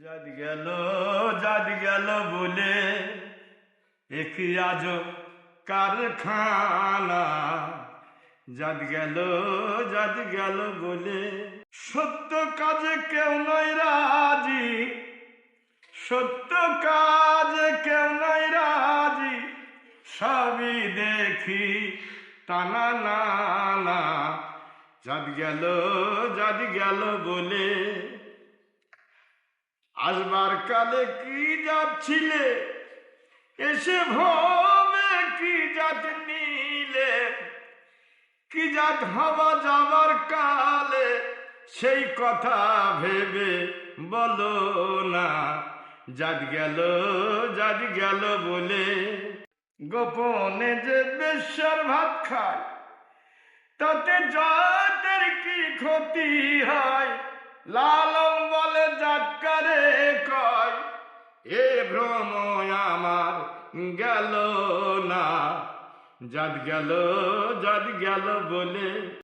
জাত গেল জাত গেল বলে একই আজ কারখানা। জাত গেল বলে সত্য কাজে কেউ নয় রাজি, সত্য কাজে কেউ নয় রাজি, সবই দেখি টানা নানা। জাত গেল বলে আসবার কালে কি যাচ্ছিলে, এসে ভবে কি জাত নিলে, কি জাত হওয়া যাবার কালে সেই কথা ভেবে বলো না। জাত গেল বলে গোপনে যে বেশ্যার ভাত খায়, তাতে জাতের কি ক্ষতি হয়? লালন বলে জাতকারে কয়, এ ভ্রম আমার গেল না। জাত গেল বলে